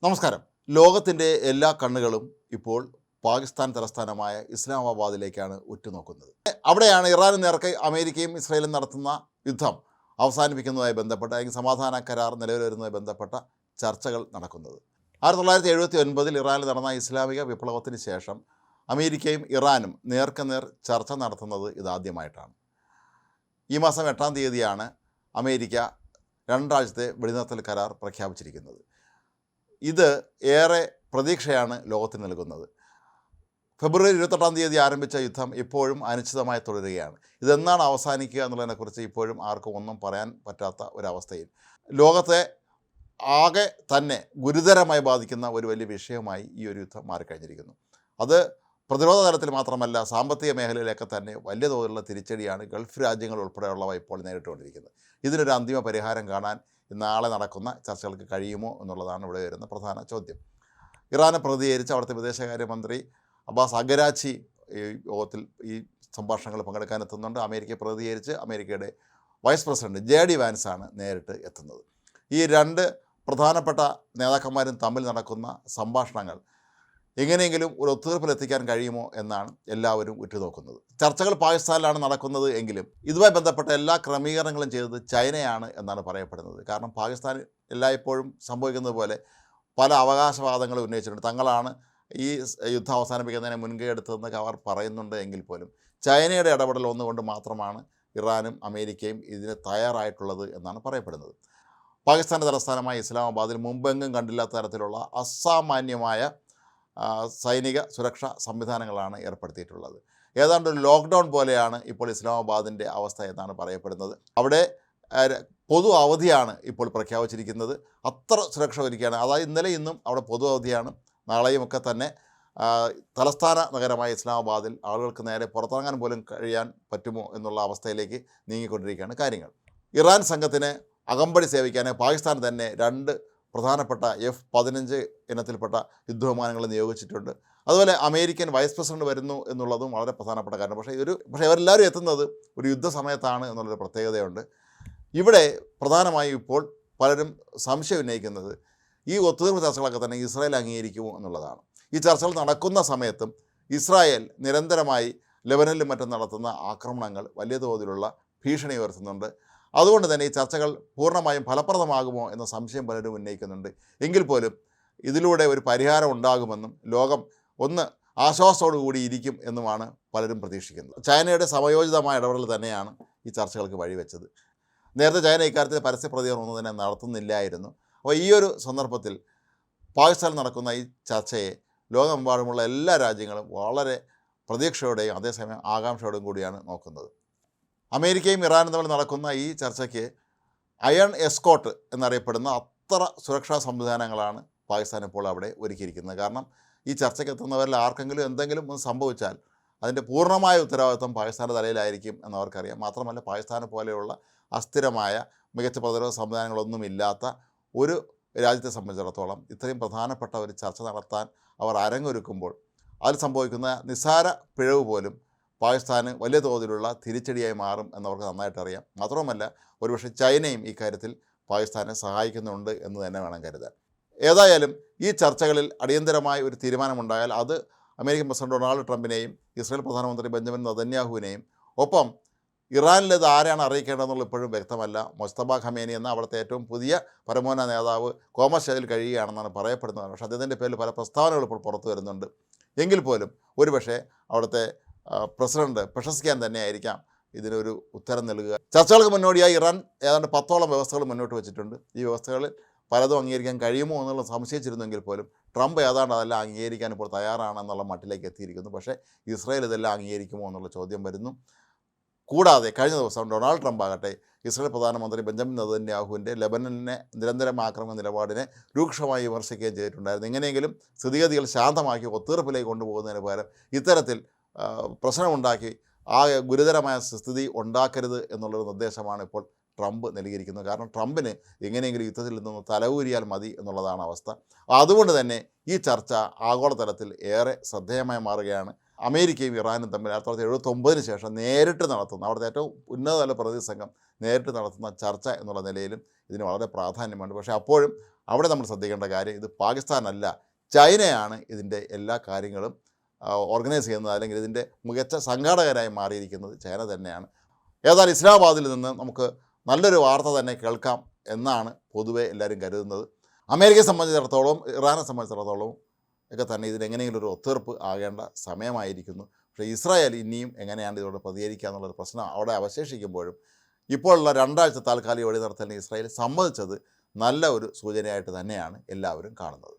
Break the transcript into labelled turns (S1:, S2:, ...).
S1: നമസ്കാരം. ലോകത്തിൻ്റെ എല്ലാ കണ്ണുകളും ഇപ്പോൾ പാകിസ്ഥാൻ തലസ്ഥാനമായ ഇസ്ലാമാബാദിലേക്കാണ് ഉറ്റുനോക്കുന്നത്. അവിടെയാണ് ഇറാന് നേർക്ക് അമേരിക്കയും ഇസ്രായേലും നടത്തുന്ന യുദ്ധം അവസാനിപ്പിക്കുന്നതുമായി ബന്ധപ്പെട്ട അല്ലെങ്കിൽ സമാധാന കരാർ നിലവിൽ വരുന്നതുമായി ബന്ധപ്പെട്ട ചർച്ചകൾ നടക്കുന്നത്. 1979 ഇറാനിൽ നടന്ന ഇസ്ലാമിക വിപ്ലവത്തിന് ശേഷം അമേരിക്കയും ഇറാനും നേർക്കുനേർ ചർച്ച നടത്തുന്നത് ഇതാദ്യമായിട്ടാണ്. ഈ മാസം 8-ാം തീയതിയാണ് അമേരിക്ക 2 ആഴ്ചത്തെ വെടിനിർത്തൽ കരാർ പ്രഖ്യാപിച്ചിരിക്കുന്നത്. ഇത് ഏറെ പ്രതീക്ഷയാണ് ലോകത്തിന് നൽകുന്നത്. ഫെബ്രുവരി 28-ാം തീയതി ആരംഭിച്ച യുദ്ധം ഇപ്പോഴും അനിശ്ചിതമായി തുടരുകയാണ്. ഇതെന്നാണ് അവസാനിക്കുക എന്നുള്ളതിനെക്കുറിച്ച് ഇപ്പോഴും ആർക്കും ഒന്നും പറയാൻ പറ്റാത്ത ഒരവസ്ഥയിൽ ലോകത്തെ ആകെ തന്നെ ഗുരുതരമായി ബാധിക്കുന്ന ഒരു വലിയ വിഷയമായി ഈ ഒരു യുദ്ധം മാറിക്കഴിഞ്ഞിരിക്കുന്നു. അത് പ്രതിരോധ തലത്തിൽ മാത്രമല്ല, സാമ്പത്തിക മേഖലയിലൊക്കെ തന്നെ വലിയ തോതിലുള്ള തിരിച്ചടിയാണ് ഗൾഫ് രാജ്യങ്ങൾ ഉൾപ്പെടെയുള്ളവ ഇപ്പോൾ നേരിട്ടുകൊണ്ടിരിക്കുന്നത്. ഇതിനൊരു അന്തിമ പരിഹാരം കാണാൻ നാളെ നടക്കുന്ന ചർച്ചകൾക്ക് കഴിയുമോ എന്നുള്ളതാണ് ഇവിടെ വരുന്ന പ്രധാന ചോദ്യം. ഇറാനെ പ്രതികരിച്ച് അവിടുത്തെ വിദേശകാര്യമന്ത്രി അബ്ബാസ് അഗരാച്ചി ഈ യോഗത്തിൽ ഈ സംഭാഷണങ്ങൾ പങ്കെടുക്കാനെത്തുന്നുണ്ട്. അമേരിക്കയെ പ്രതികരിച്ച് അമേരിക്കയുടെ വൈസ് പ്രസിഡന്റ് JD വാൻസാണ് നേരിട്ട് എത്തുന്നത്. ഈ 2 പ്രധാനപ്പെട്ട നേതാക്കന്മാരും തമ്മിൽ നടക്കുന്ന സംഭാഷണങ്ങൾ എങ്ങനെയെങ്കിലും ഒരു ഒത്തുതീർപ്പിലെത്തിക്കാൻ കഴിയുമോ എന്നാണ് എല്ലാവരും ഉറ്റുനോക്കുന്നത്. ചർച്ചകൾ പാകിസ്ഥാനിലാണ് നടക്കുന്നത് എങ്കിലും ഇതുമായി ബന്ധപ്പെട്ട എല്ലാ ക്രമീകരണങ്ങളും ചെയ്തത് ചൈനയാണ് എന്നാണ് പറയപ്പെടുന്നത്. കാരണം പാകിസ്ഥാൻ എല്ലായ്പ്പോഴും സംഭവിക്കുന്നത് പോലെ പല അവകാശവാദങ്ങൾ ഉന്നയിച്ചിട്ടുണ്ട്. തങ്ങളാണ് ഈ യുദ്ധം അവസാനിപ്പിക്കുന്നതിനെ മുൻകൈ എടുത്തതെന്നൊക്കെ അവർ പറയുന്നുണ്ട് എങ്കിൽ പോലും ചൈനയുടെ ഇടപെടൽ ഒന്നുകൊണ്ട് മാത്രമാണ് ഇറാനും അമേരിക്കയും ഇതിന് തയ്യാറായിട്ടുള്ളത് എന്നാണ് പറയപ്പെടുന്നത്. പാകിസ്ഥാൻ്റെ തലസ്ഥാനമായ ഇസ്ലാമാബാദിൽ മുമ്പെങ്ങും കണ്ടില്ലാത്ത തരത്തിലുള്ള അസാമാന്യമായ സൈനിക സുരക്ഷാ സംവിധാനങ്ങളാണ് ഏർപ്പെടുത്തിയിട്ടുള്ളത്. ഏതാണ്ട് ഒരു ലോക്ക്ഡൗൺ പോലെയാണ് ഇപ്പോൾ ഇസ്ലാമാബാദിൻ്റെ അവസ്ഥ എന്നാണ് പറയപ്പെടുന്നത്. അവിടെ പൊതു അവധിയാണ് ഇപ്പോൾ പ്രഖ്യാപിച്ചിരിക്കുന്നത്. അത്ര സുരക്ഷ ഒരുക്കിയാണ്. അതായത് ഇന്നലെ ഇന്നും അവിടെ പൊതു അവധിയാണ്. നാളെയുമൊക്കെ തന്നെ തലസ്ഥാന നഗരമായ ഇസ്ലാമാബാദിൽ ആളുകൾക്ക് നേരെ പുറത്തിറങ്ങാൻ പോലും കഴിയാൻ പറ്റുമോ എന്നുള്ള അവസ്ഥയിലേക്ക് നീങ്ങിക്കൊണ്ടിരിക്കുകയാണ് കാര്യങ്ങൾ. ഇറാൻ സംഘത്തിന് അകമ്പടി സേവിക്കാൻ പാകിസ്ഥാൻ തന്നെ 2 പ്രധാനപ്പെട്ട F-15 ഇനത്തിൽപ്പെട്ട യുദ്ധവിമാനങ്ങൾ നിയോഗിച്ചിട്ടുണ്ട്. അതുപോലെ അമേരിക്കൻ വൈസ് പ്രസിഡന്റ് വരുന്നു എന്നുള്ളതും വളരെ പ്രധാനപ്പെട്ട കാര്യം. പക്ഷേ ഇവരെല്ലാവരും എത്തുന്നത് ഒരു യുദ്ധസമയത്താണ് എന്നുള്ളൊരു പ്രത്യേകതയുണ്ട്. ഇവിടെ പ്രധാനമായും ഇപ്പോൾ പലരും സംശയം ഉന്നയിക്കുന്നത് ഈ ഒത്തുതീർപ്പ് ചർച്ചകളൊക്കെ തന്നെ ഇസ്രായേൽ അംഗീകരിക്കുമോ എന്നുള്ളതാണ്. ഈ ചർച്ചകൾ നടക്കുന്ന സമയത്തും ഇസ്രായേൽ നിരന്തരമായി ലെബനനിലും മറ്റും നടത്തുന്ന ആക്രമണങ്ങൾ വലിയ തോതിലുള്ള ഭീഷണി ഉയർത്തുന്നുണ്ട്. അതുകൊണ്ട് തന്നെ ഈ ചർച്ചകൾ പൂർണ്ണമായും ഫലപ്രദമാകുമോ എന്ന സംശയം പലരും ഉന്നയിക്കുന്നുണ്ട്. എങ്കിൽ പോലും ഇതിലൂടെ ഒരു പരിഹാരം ഉണ്ടാകുമെന്നും ലോകം ഒന്ന് ആശ്വാസത്തോടു കൂടി ഇരിക്കും എന്നുമാണ് പലരും പ്രതീക്ഷിക്കുന്നത്. ചൈനയുടെ സമയോചിതമായ ഇടപെടൽ തന്നെയാണ് ഈ ചർച്ചകൾക്ക് വഴിവെച്ചത്. നേരത്തെ ചൈന ഇക്കാര്യത്തിൽ പരസ്യ പ്രതികരണം ഒന്നും തന്നെ നടത്തുന്നില്ലായിരുന്നു. അപ്പോൾ ഈ ഒരു സന്ദർഭത്തിൽ പാകിസ്ഥാനിൽ നടക്കുന്ന ഈ ചർച്ചയെ ലോകമെമ്പാടുമുള്ള എല്ലാ രാജ്യങ്ങളും വളരെ പ്രതീക്ഷയോടെയും അതേസമയം ആകാംക്ഷയോടും കൂടിയാണ് നോക്കുന്നത്. അമേരിക്കയും ഇറാനും തമ്മിൽ നടക്കുന്ന ഈ ചർച്ചയ്ക്ക് അയൺ എസ്കോട്ട് എന്നറിയപ്പെടുന്ന അത്ര സുരക്ഷാ സംവിധാനങ്ങളാണ് പാകിസ്ഥാൻ ഇപ്പോൾ അവിടെ ഒരുക്കിയിരിക്കുന്നത്. കാരണം ഈ ചർച്ചയ്ക്ക് എത്തുന്നവരിൽ ആർക്കെങ്കിലും എന്തെങ്കിലും ഒന്ന് സംഭവിച്ചാൽ അതിൻ്റെ പൂർണ്ണമായ ഉത്തരവാദിത്വം പാകിസ്ഥാൻ്റെ തലയിലായിരിക്കും എന്നവർക്കറിയാം. മാത്രമല്ല, പാകിസ്ഥാനെ പോലെയുള്ള അസ്ഥിരമായ മികച്ച പ്രതിരോധ സംവിധാനങ്ങളൊന്നുമില്ലാത്ത ഒരു രാജ്യത്തെ സംബന്ധിച്ചിടത്തോളം ഇത്രയും പ്രധാനപ്പെട്ട ഒരു ചർച്ച നടത്താൻ അവർ അരങ്ങൊരുക്കുമ്പോൾ അതിൽ സംഭവിക്കുന്ന നിസ്സാര പിഴവ് പോലും പാകിസ്ഥാന് വലിയ തോതിലുള്ള തിരിച്ചടിയായി മാറും എന്നവർക്ക് നന്നായിട്ട് അറിയാം. മാത്രവുമല്ല, ഒരുപക്ഷെ ചൈനയും ഈ കാര്യത്തിൽ പാകിസ്ഥാനെ സഹായിക്കുന്നുണ്ട് എന്ന് തന്നെ വേണം കരുതാൻ. ഏതായാലും ഈ ചർച്ചകളിൽ അടിയന്തരമായ ഒരു തീരുമാനമുണ്ടായാൽ അത് അമേരിക്കൻ പ്രസിഡന്റ് ഡൊണാൾഡ് ട്രംപിനെയും ഇസ്രായേൽ പ്രധാനമന്ത്രി ബെഞ്ചമിൻ നെതന്യാഹുവിനെയും ഒപ്പം ഇറാനിലേത് ആരെയാണ് അറിയിക്കേണ്ടതെന്നുള്ള ഇപ്പോഴും വ്യക്തമല്ല. മുസ്തഫ ഖമേനി എന്ന അവിടുത്തെ ഏറ്റവും പുതിയ പരമോന്നത നേതാവ് കോമ സ്റ്റേജിൽ കഴിയുകയാണെന്നാണ് പറയപ്പെടുന്നത്. പക്ഷേ അദ്ദേഹത്തിൻ്റെ പേരിൽ പല പ്രസ്താവനകൾ ഇപ്പോൾ പുറത്തു വരുന്നുണ്ട്. എങ്കിൽ പോലും ഒരുപക്ഷെ അവിടുത്തെ പ്രസിഡന്റ് പെഷസ്കിയാൻ തന്നെയായിരിക്കാം ഇതിനൊരു ഉത്തരം നൽകുക. ചർച്ചകൾക്ക് മുന്നോടിയായി ഇറാൻ ഏതാണ്ട് 10ഓളം വ്യവസ്ഥകൾ മുന്നോട്ട് വെച്ചിട്ടുണ്ട്. ഈ വ്യവസ്ഥകളിൽ പലതും അംഗീകരിക്കാൻ കഴിയുമോ എന്നുള്ളത് സംശയിച്ചിരുന്നെങ്കിൽ പോലും ട്രംപ് ഏതാണ്ട് അതെല്ലാം അംഗീകരിക്കാൻ ഇപ്പോൾ തയ്യാറാണെന്നുള്ള മട്ടിലേക്ക് എത്തിയിരിക്കുന്നു. പക്ഷേ ഇസ്രായേൽ ഇതെല്ലാം അംഗീകരിക്കുമോ എന്നുള്ള ചോദ്യം വരുന്നു. കൂടാതെ കഴിഞ്ഞ ദിവസം ഡൊണാൾഡ് ട്രംപ് ആകട്ടെ ഇസ്രായേൽ പ്രധാനമന്ത്രി ബെഞ്ചമിൻ നെതന്യാഹുവിൻ്റെ ലെബനനെ നിരന്തരം ആക്രമണ നിലപാടിനെ രൂക്ഷമായി വിമർശിക്കുകയും ചെയ്തിട്ടുണ്ടായിരുന്നു. എങ്ങനെയെങ്കിലും സ്ഥിതിഗതികൾ ശാന്തമാക്കി ഒത്തീർപ്പിലേക്ക് കൊണ്ടുപോകുന്നതിന് പകരം ഇത്തരത്തിൽ പ്രശ്നമുണ്ടാക്കി ആ ഗുരുതരമായ സ്ഥിതി ഉണ്ടാക്കരുത് എന്നുള്ളൊരു നിർദ്ദേശമാണ് ഇപ്പോൾ ട്രംപ് നൽകിയിരിക്കുന്നത്. കാരണം ട്രംപിന് എങ്ങനെയെങ്കിലും യുദ്ധത്തിൽ നിന്ന് തലയൂരിയാൽ മതി എന്നുള്ളതാണ് അവസ്ഥ. അതുകൊണ്ട് തന്നെ ഈ ചർച്ച ആഗോളതലത്തിൽ ഏറെ ശ്രദ്ധേയമായി മാറുകയാണ്. അമേരിക്കയും ഇറാനും തമ്മിൽ 1979 ശേഷം നേരിട്ട് നടത്തുന്ന അവിടുത്തെ ഏറ്റവും ഉന്നതതല പ്രതിനിധി സംഘം നേരിട്ട് നടത്തുന്ന ചർച്ച എന്നുള്ള നിലയിലും ഇതിന് വളരെ പ്രാധാന്യമുണ്ട്. പക്ഷേ അപ്പോഴും അവിടെ നമ്മൾ ശ്രദ്ധിക്കേണ്ട കാര്യം ഇത് പാകിസ്ഥാനല്ല, ചൈനയാണ് ഇതിൻ്റെ എല്ലാ കാര്യങ്ങളും ഓർഗനൈസ് ചെയ്യുന്നത്, അല്ലെങ്കിൽ ഇതിൻ്റെ മികച്ച സംഘാടകരായി മാറിയിരിക്കുന്നത് ചൈന തന്നെയാണ്. ഏതായാലും ഇസ്ലാമാബാദിൽ നിന്ന് നമുക്ക് നല്ലൊരു വാർത്ത തന്നെ കേൾക്കാം എന്നാണ് പൊതുവെ എല്ലാവരും കരുതുന്നത്. അമേരിക്കയെ സംബന്ധിച്ചിടത്തോളം ഇറാനെ സംബന്ധിച്ചിടത്തോളം ഒക്കെ തന്നെ ഇതിനെങ്ങനെയെങ്കിലും ഒരു ഒത്തീർപ്പ് ആകേണ്ട സമയമായിരിക്കുന്നു. പക്ഷേ ഇസ്രായേൽ ഇനിയും എങ്ങനെയാണ് ഇതിനോട് പ്രതികരിക്കുക എന്നുള്ളൊരു പ്രശ്നം അവിടെ അവശേഷിക്കുമ്പോഴും ഇപ്പോഴുള്ള 2 ആഴ്ച താൽക്കാലിക വെടി നിർത്തലിന് ഇസ്രായേൽ സമ്മതിച്ചത് നല്ല ഒരു സൂചനയായിട്ട് തന്നെയാണ് എല്ലാവരും കാണുന്നത്.